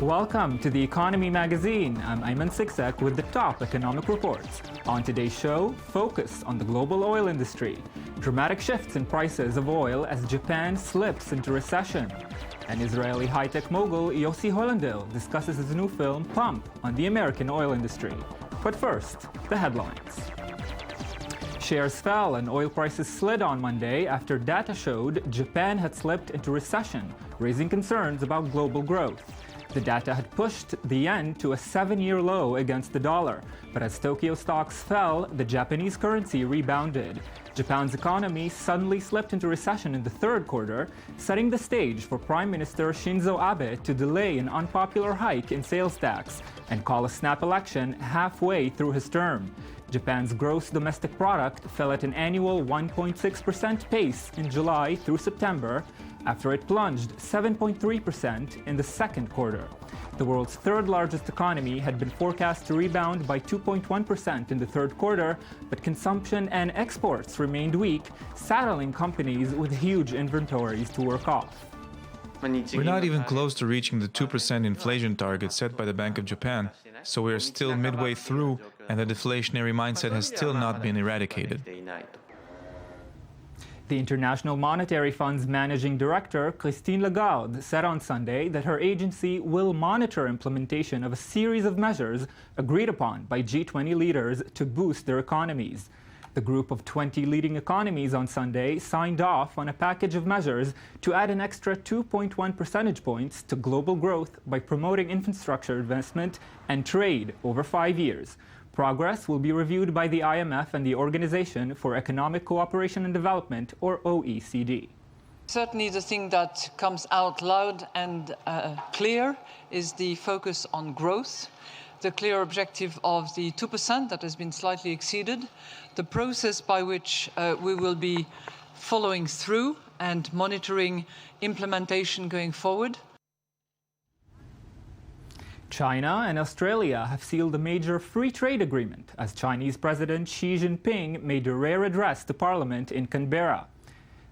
Welcome to the Economy Magazine. I'm Ayman Siksek with the top economic reports. On today's show, focus on the global oil industry, dramatic shifts in prices of oil as Japan slips into recession, and Israeli high-tech mogul Yossi Hollander discusses his new film, Pump, on the American oil industry. But first, the headlines. Shares fell and oil prices slid on Monday after data showed Japan had slipped into recession, raising concerns about global growth. The data had pushed the yen to a 7-year low against the dollar, but as Tokyo stocks fell, the Japanese currency rebounded. Japan's economy suddenly slipped into recession in the third quarter, setting the stage for Prime Minister Shinzo Abe to delay an unpopular hike in sales tax and call a snap election halfway through his term. Japan's gross domestic product fell at an annual 1.6% pace in July through September, after it plunged 7.3% in the second quarter. The world's third largest economy had been forecast to rebound by 2.1% in the third quarter, but consumption and exports remained weak, saddling companies with huge inventories to work off. We're not even close to reaching the 2% inflation target set by the Bank of Japan, so we are still midway through, and the deflationary mindset has still not been eradicated. The International Monetary Fund's managing director, Christine Lagarde, said on Sunday that her agency will monitor implementation of a series of measures agreed upon by G20 leaders to boost their economies. The group of 20 leading economies on Sunday signed off on a package of measures to add an extra 2.1 percentage points to global growth by promoting infrastructure investment and trade over 5 years. Progress will be reviewed by the IMF and the Organization for Economic Cooperation and Development, or OECD. Certainly the thing that comes out loud and clear is the focus on growth, the clear objective of the 2% that has been slightly exceeded, the process by which we will be following through and monitoring implementation going forward. China and Australia have sealed a major free trade agreement as Chinese President Xi Jinping made a rare address to Parliament in Canberra.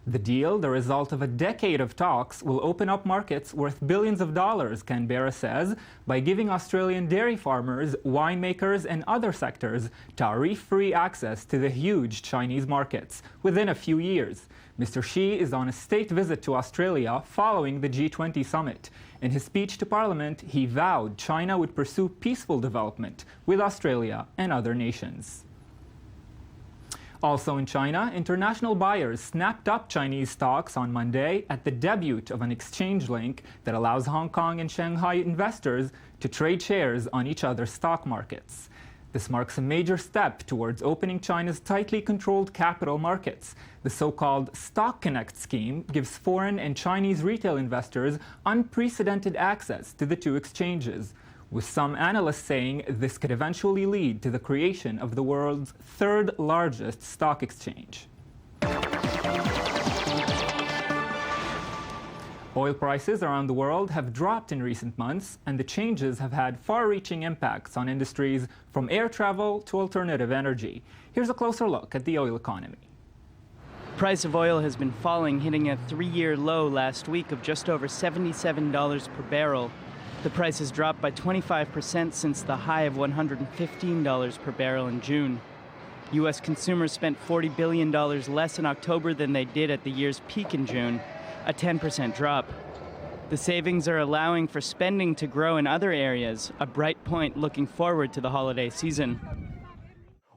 The deal, the result of a decade of talks, will open up markets worth billions of dollars, Canberra says, by giving Australian dairy farmers, winemakers and other sectors tariff-free access to the huge Chinese markets within a few years. Mr. Xi is on a state visit to Australia following the G20 summit. In his speech to Parliament, he vowed China would pursue peaceful development with Australia and other nations. Also in China, international buyers snapped up Chinese stocks on Monday at the debut of an exchange link that allows Hong Kong and Shanghai investors to trade shares on each other's stock markets. This marks a major step towards opening China's tightly controlled capital markets. The so-called Stock Connect scheme gives foreign and Chinese retail investors unprecedented access to the two exchanges, with some analysts saying this could eventually lead to the creation of the world's third largest stock exchange. Oil prices around the world have dropped in recent months, and the changes have had far-reaching impacts on industries from air travel to alternative energy. Here's a closer look at the oil economy. Price of oil has been falling, hitting a 3-year low last week of just over $77 per barrel. The price has dropped by 25% since the high of $115 per barrel in June. U.S. consumers spent $40 billion less in October than they did at the year's peak in June, a 10% drop. The savings are allowing for spending to grow in other areas, a bright point looking forward to the holiday season.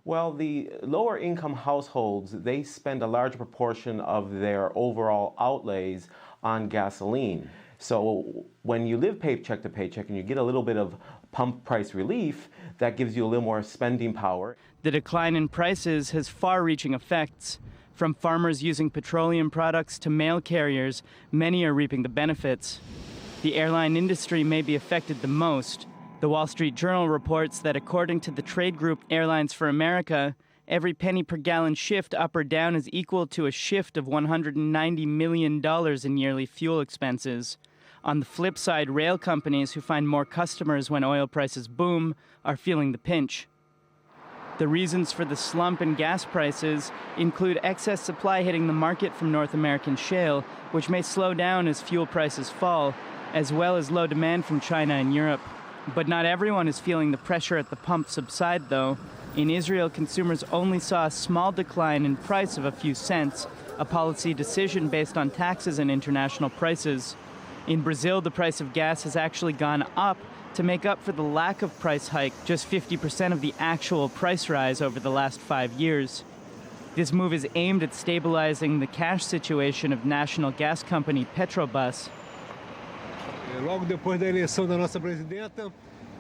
Well, the lower income households, they spend a large proportion of their overall outlays on gasoline. So when you live paycheck to paycheck and you get a little bit of pump price relief, that gives you a little more spending power. The decline in prices has far-reaching effects. From farmers using petroleum products to mail carriers, many are reaping the benefits. The airline industry may be affected the most. The Wall Street Journal reports that according to the trade group Airlines for America, every penny per gallon shift up or down is equal to a shift of $190 million in yearly fuel expenses. On the flip side, rail companies who find more customers when oil prices boom are feeling the pinch. The reasons for the slump in gas prices include excess supply hitting the market from North American shale, which may slow down as fuel prices fall, as well as low demand from China and Europe. But not everyone is feeling the pressure at the pump subside, though. In Israel, consumers only saw a small decline in price of a few cents, a policy decision based on taxes and international prices. In Brazil, the price of gas has actually gone up to make up for the lack of price hike, just 50% of the actual price rise over the last 5 years. This move is aimed at stabilizing the cash situation of national gas company Petrobras.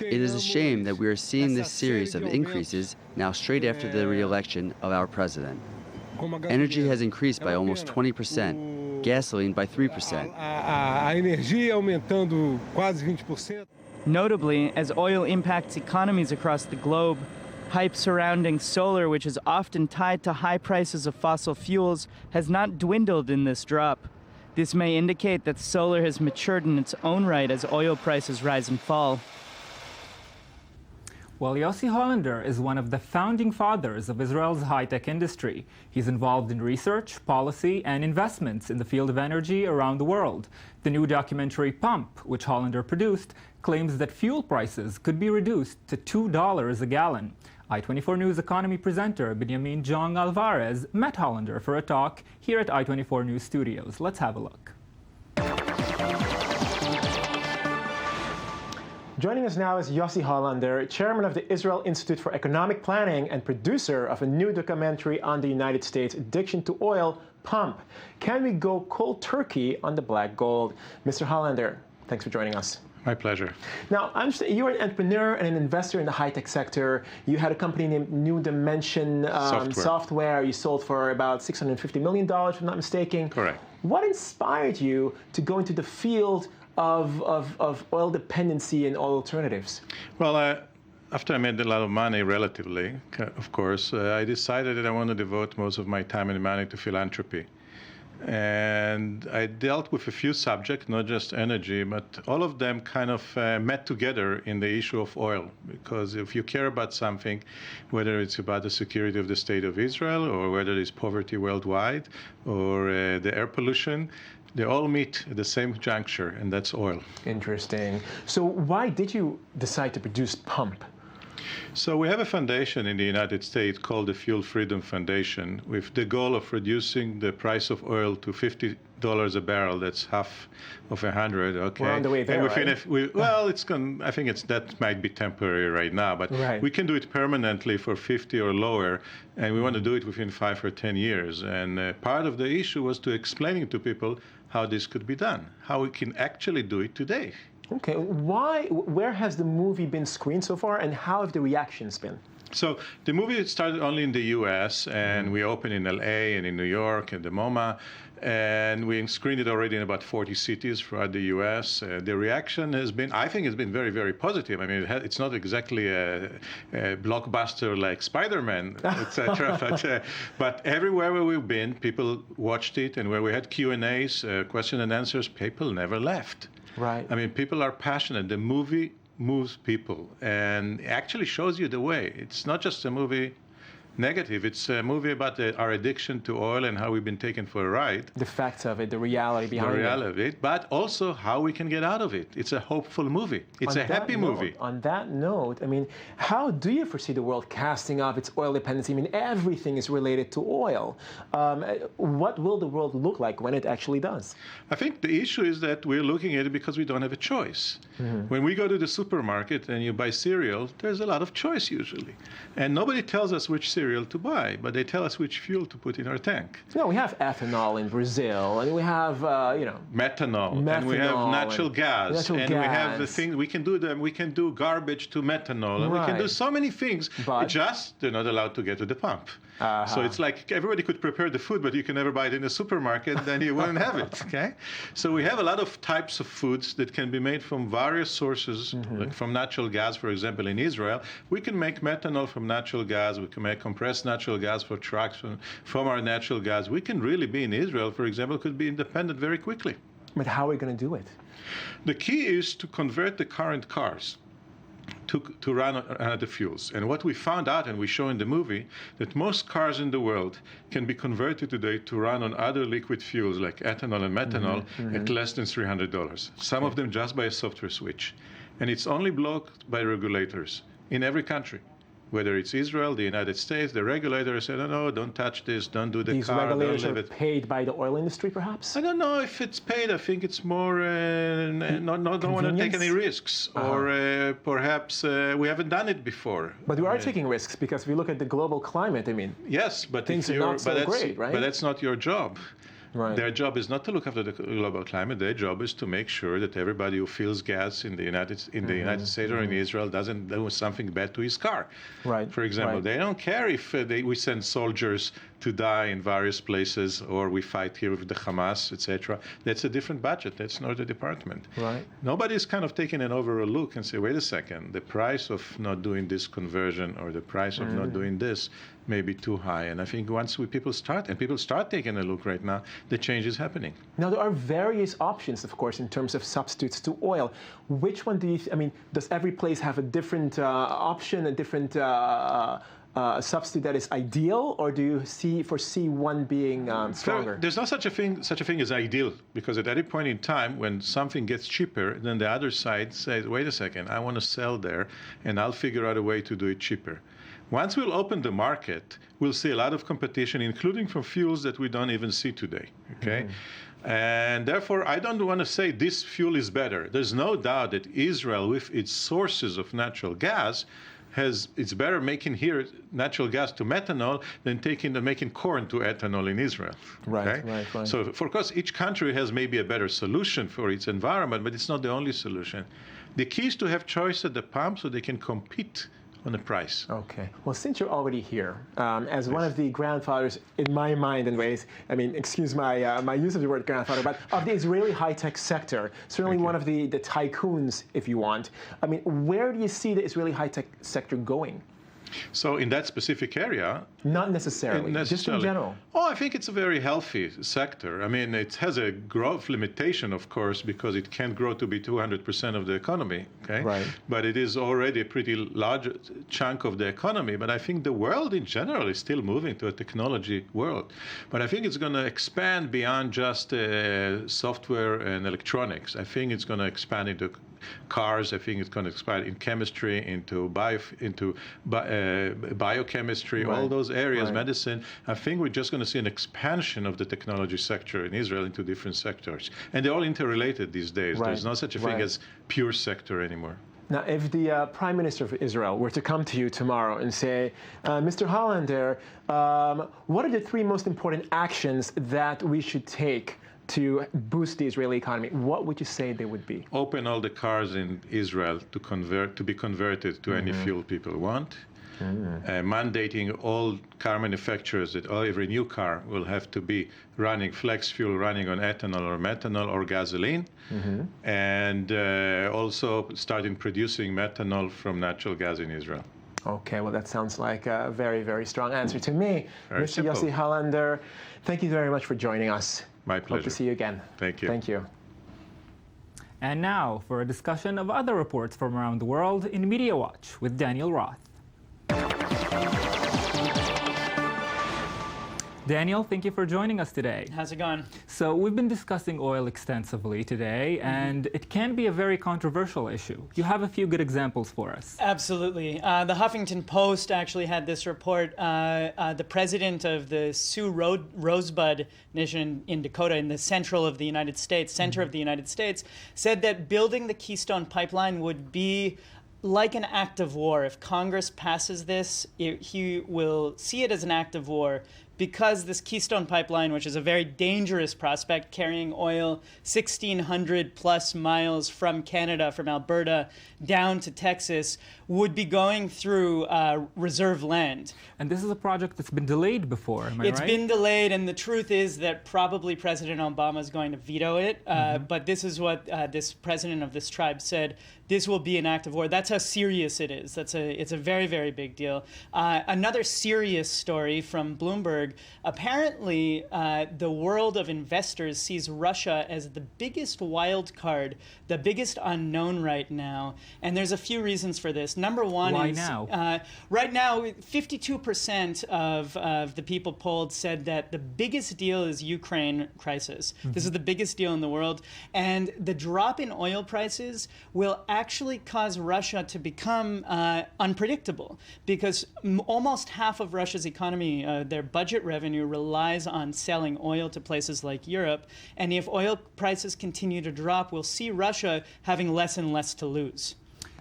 It is a shame that we are seeing this series of increases now straight after the re-election of our president. Energy has increased by almost 20%, gasoline by 3%. Notably, as oil impacts economies across the globe, hype surrounding solar, which is often tied to high prices of fossil fuels, has not dwindled in this drop. This may indicate that solar has matured in its own right as oil prices rise and fall. Well, Yossi Hollander is one of the founding fathers of Israel's high-tech industry. He's involved in research, policy, and investments in the field of energy around the world. The new documentary Pump, which Hollander produced, claims that fuel prices could be reduced to $2 a gallon. I-24 News economy presenter Benjamin Jong Alvarez met Hollander for a talk here at I-24 News studios. Let's have a look. Joining us now is Yossi Hollander, chairman of the Israel Institute for Economic Planning and producer of a new documentary on the United States' addiction to oil, Pump. Can we go cold turkey on the black gold? Mr. Hollander, thanks for joining us. My pleasure. Now, I understand you're an entrepreneur and an investor in the high-tech sector. You had a company named New Dimension Software. You sold for about $650 million, if I'm not mistaken. Correct. What inspired you to go into the field of oil dependency and oil alternatives? Well, after I made a lot of money, relatively, of course, I decided that I want to devote most of my time and money to philanthropy. And I dealt with a few subjects, not just energy, but all of them kind of met together in the issue of oil. Because if you care about something, whether it's about the security of the state of Israel, or whether it's poverty worldwide, or the air pollution, they all meet at the same juncture, and that's oil. Interesting. So why did you decide to produce Pump? So we have a foundation in the United States called the Fuel Freedom Foundation with the goal of reducing the price of oil to $50 a barrel. That's half of 100. Okay. We're on the way there, right? Well, I think that might be temporary right now, but we can do it permanently for 50 or lower, and we want to do it within 5 or 10 years. And part of the issue was to explaining to people how this could be done, how we can actually do it today. Okay, where has the movie been screened so far, and how have the reactions been? So the movie started only in the U.S., and we opened in L.A. and in New York and the MoMA, and we screened it already in about 40 cities throughout the U.S. The reaction has been, I think, it's been very, very positive. I mean, it's not exactly a blockbuster like Spider-Man, etc. But everywhere where we've been, people watched it, and where we had Q&As, question and answers, people never left. Right. I mean, people are passionate. The movie moves people and actually shows you the way. It's not just a movie negative. It's a movie about our addiction to oil and how we've been taken for a ride. The facts of it, the reality behind it. The reality of it, but also how we can get out of it. It's a hopeful movie. It's a happy movie. On that note, I mean, how do you foresee the world casting off its oil dependency? I mean, everything is related to oil. What will the world look like when it actually does? I think the issue is that we're looking at it because we don't have a choice. When we go to the supermarket and you buy cereal, there's a lot of choice usually. And nobody tells us which cereal to buy, but they tell us which fuel to put in our tank. No, we have ethanol in Brazil, and we have, methanol, and we have natural gas, we have the thing we can do. We can do garbage to methanol, and we can do so many things. But just they're not allowed to get to the pump. So it's like everybody could prepare the food, but you can never buy it in the supermarket, then you wouldn't have it. Okay, so we have a lot of types of foods that can be made from various sources, like from natural gas, for example, in Israel. We can make methanol from natural gas. We can make compressed natural gas for trucks from our natural gas. We can really be in Israel, for example, could be independent very quickly. But how are we going to do it? The key is to convert the current cars to run on other fuels. And what we found out, and we show in the movie, that most cars in the world can be converted today to run on other liquid fuels like ethanol and methanol at less than $300. Some of them just by a software switch. And it's only blocked by regulators in every country. Whether it's Israel, the United States, the regulators say, no, don't touch this, don't do the These car, regulators don't are leave it. paid by the oil industry, perhaps? I don't know if it's paid. I think it's more don't want to take any risks, or perhaps we haven't done it before. But we are taking risks because if you look at the global climate, I mean, yes, but things are not so great, right? But that's not your job. Right. Their job is not to look after the global climate. Their job is to make sure that everybody who fills gas in the United States or in Israel doesn't do something bad to his car. Right. For example, they don't care if we send soldiers to die in various places or we fight here with the Hamas, etc. That's a different budget. That's not the department. Right. Nobody's kind of taking an overall look and say, wait a second, the price of not doing this conversion or the price of not doing this may be too high. And I think once people start taking a look right now, the change is happening. Now, there are various options, of course, in terms of substitutes to oil. Which one do you, does every place have a different option, a different substitute that is ideal, or do you foresee one being stronger? There's not such a thing as ideal, because at any point in time, when something gets cheaper, then the other side says, wait a second, I want to sell there, and I'll figure out a way to do it cheaper. Once we'll open the market, we'll see a lot of competition, including from fuels that we don't even see today, okay? And therefore, I don't want to say this fuel is better. There's no doubt that Israel, with its sources of natural gas, it's better making here natural gas to methanol than making corn to ethanol in Israel. Right. So, of course, each country has maybe a better solution for its environment, but it's not the only solution. The key is to have choice at the pump so they can compete on the price. Okay. Well, since you're already here, as one of the grandfathers, in my mind anyways, excuse my use of the word grandfather, but of the Israeli high-tech sector, certainly one of the tycoons, if you want, where do you see the Israeli high-tech sector going? So in that specific area? Not necessarily, just in general. Oh, I think it's a very healthy sector. It has a growth limitation, of course, because it can't grow to be 200% of the economy, okay? Right. But it is already a pretty large chunk of the economy. But I think the world in general is still moving to a technology world. But I think it's going to expand beyond just software and electronics. I think it's going to expand into cars. I think it's going to expand in chemistry, into biochemistry, all those areas, medicine. I think we're just going to see an expansion of the technology sector in Israel into different sectors. And they're all interrelated these days. There's no such a thing as pure sector anymore. Now, if the Prime Minister of Israel were to come to you tomorrow and say, Mr. Hollander, what are the 3 most important actions that we should take to boost the Israeli economy? What would you say they would be? Open all the cars in Israel to be converted to any fuel people want. Mandating all car manufacturers that every new car will have to be running flex fuel, running on ethanol or methanol or gasoline, and also starting producing methanol from natural gas in Israel. Okay, well, that sounds like a very, very strong answer to me. Very Mr. simple. Yossi Hollander, thank you very much for joining us. My pleasure. Hope to see you again. Thank you. Thank you. And now for a discussion of other reports from around the world in Media Watch with Daniel Roth. Daniel, thank you for joining us today. How's it going? So we've been discussing oil extensively today, and it can be a very controversial issue. You have a few good examples for us. Absolutely. The Huffington Post actually had this report. The president of the Sioux Rosebud Nation in Dakota, in the center of the United States, said that building the Keystone Pipeline would be like an act of war. If Congress passes this, he will see it as an act of war, because this Keystone Pipeline, which is a very dangerous prospect, carrying oil 1,600 plus miles from Canada, from Alberta, down to Texas, would be going through reserve land. And this is a project that's been delayed before, am I right? It's been delayed, and the truth is that probably President Obama is going to veto it. But this is what this president of this tribe said. this will be an act of war. That's how serious it is. It's a very, very big deal. Another serious story from Bloomberg. Apparently, the world of investors sees Russia as the biggest wild card, the biggest unknown right now. And there's a few reasons for this. Number one Why is now? Right now, 52% of the people polled said that the biggest deal is Ukraine crisis. Mm-hmm. This is the biggest deal in the world. And the drop in oil prices will actually cause Russia to become unpredictable, because almost half of Russia's economy, their budget revenue, relies on selling oil to places like Europe. And if oil prices continue to drop, we'll see Russia having less and less to lose.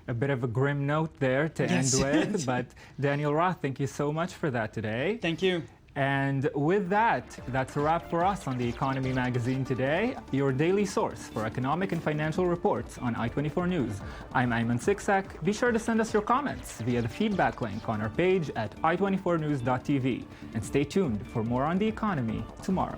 A bit of a grim note there to end with, but Daniel Roth, thank you so much for that today. Thank you. And with that, that's a wrap for us on The Economy Magazine today, your daily source for economic and financial reports on I-24 News. I'm Ayman Siksak. Be sure to send us your comments via the feedback link on our page at i24news.tv. And stay tuned for more on the economy tomorrow.